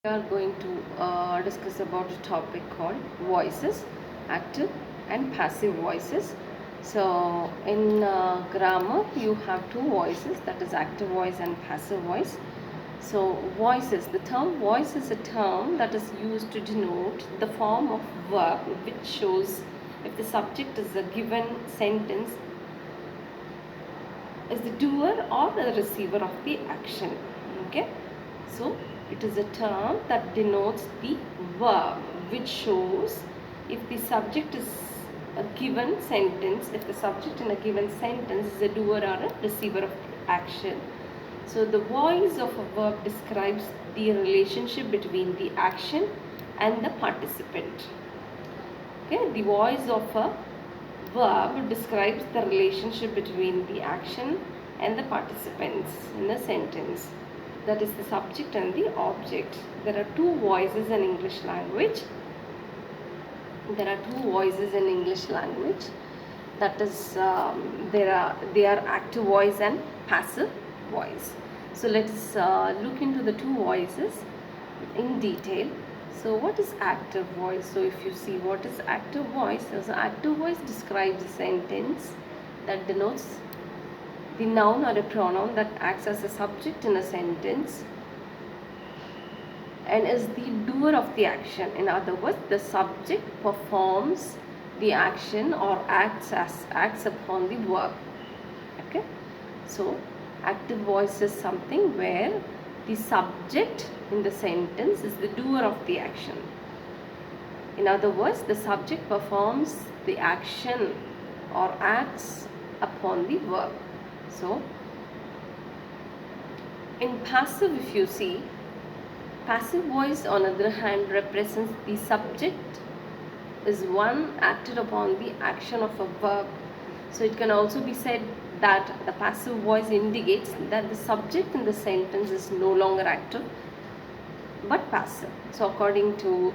We are going to discuss about a topic called voices, active and passive voices. So in grammar you have two voices, that is active voice and passive voice. So voices, the term voice is a term that is used to denote the form of verb which shows if the subject is a given sentence is the doer or the receiver of the action. Okay, so it is a term that denotes the verb which shows if the subject is a given sentence, if the subject in a given sentence is a doer or a receiver of action. So the voice of a verb describes the relationship between the action and the participant. Okay, the voice of a verb describes the relationship between the action and the participants in a sentence. That is the subject and the object. There are two voices in English language. There are two voices in English language. That is, they are active voice and passive voice. So let us look into the two voices in detail. So what is active voice? So if you see what is active voice, so active voice describes a sentence that denotes the noun or a pronoun that acts as a subject in a sentence and is the doer of the action. In other words, the subject performs the action or acts upon the verb. Okay, so active voice is something where the subject in the sentence is the doer of the action. In other words, the subject performs the action or acts upon the verb. So in passive, if you see, passive voice on the other hand represents the subject is one acted upon the action of a verb. So it can also be said that the passive voice indicates that the subject in the sentence is no longer active but passive. So according to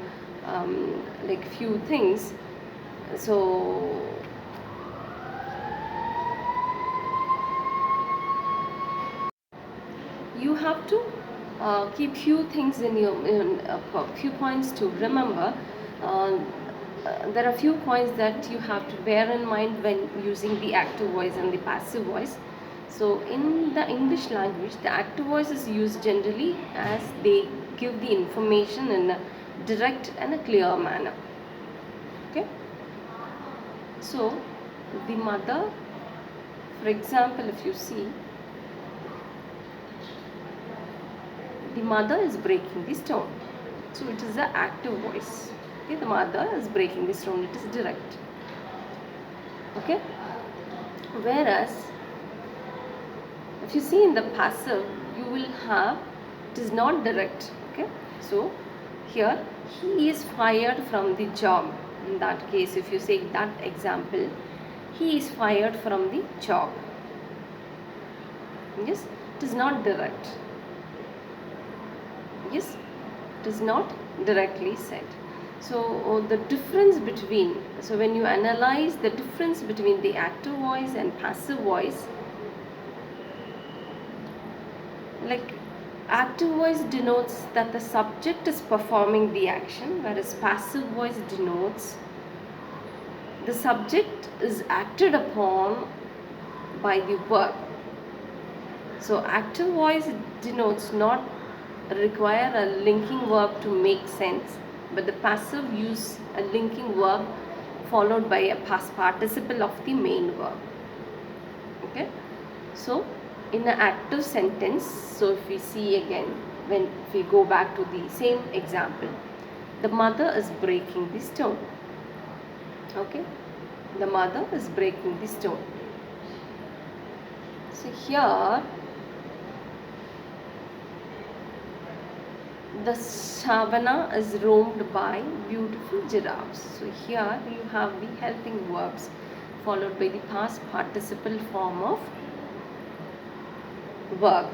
like few things, so you have to keep few things in your few points to remember. There are few points that you have to bear in mind when using the active voice and the passive voice. So in the English language, the active voice is used generally as they give the information in a direct and a clear manner. Okay, so the mother, for example, if you see, the mother is breaking the stone. So it is the active voice. Okay, the mother is breaking the stone. It is direct. Okay. Whereas, if you see in the passive, you will have it is not direct. Okay. So here he is fired from the job. In that case, if you say that example, he is fired from the job. Yes, it is not direct. Yes, it is not directly said. So the difference between, so when you analyze the difference between the active voice and passive voice, like active voice denotes that the subject is performing the action, whereas passive voice denotes the subject is acted upon by the verb. So active voice denotes not require a linking verb to make sense, but the passive use a linking verb followed by a past participle of the main verb. Okay, so in an active sentence, so if we see again, when we go back to the same example, the mother is breaking the stone. Okay, the mother is breaking the stone. So here the savannah is roamed by beautiful giraffes. So here you have the helping verbs followed by the past participle form of verb.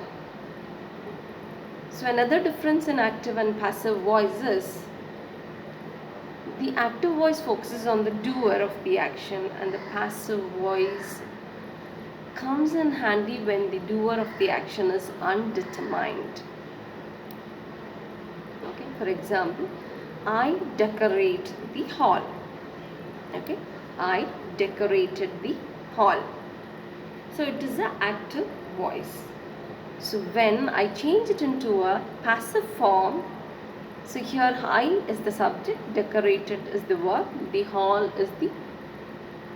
So another difference in active and passive voice is the active voice focuses on the doer of the action and the passive voice comes in handy when the doer of the action is undetermined. Okay, For example, I decorate the hall. Okay, I decorated the hall. So it is an active voice. So when I change it into a passive form, so here I is the subject, decorated is the verb, the hall is the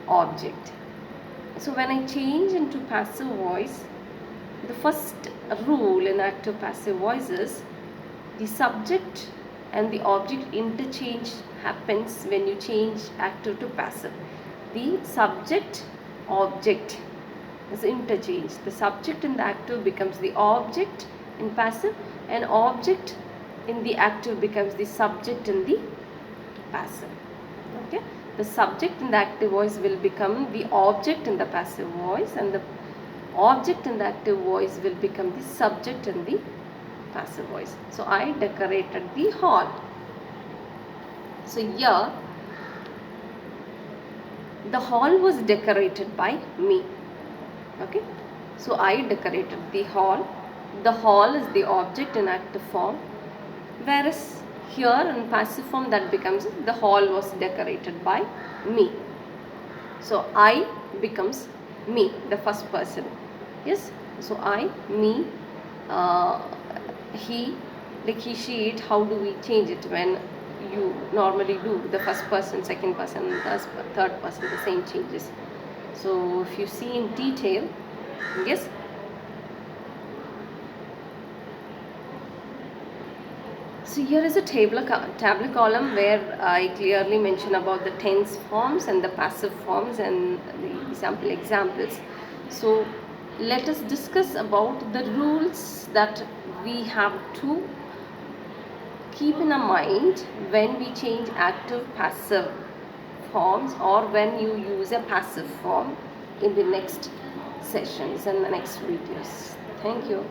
object. So when I change into passive voice, the first rule in active passive voice is the subject and the object interchange happens when you change active to passive. The subject object is interchange. The subject in the active becomes the object in passive, and object in the active becomes the subject in the passive. Okay, the subject in the active voice will become the object in the passive voice, and the object in the active voice will become the subject in the passive voice. So I decorated the hall. So here the hall was decorated by me. Okay, so I decorated the hall. The hall is the object in active form, whereas here in passive form that becomes the hall was decorated by me. So I becomes me, the first person. Yes, so I, me, he, like he, she, it. How do we change it when you normally do the first person, second person, third person, the same changes? So if you see in detail, yes. So here is a table column where I clearly mention about the tense forms and the passive forms and the examples. So let us discuss about the rules that we have to keep in our mind when we change active passive forms or when you use a passive form in the next sessions and the next videos. Thank you.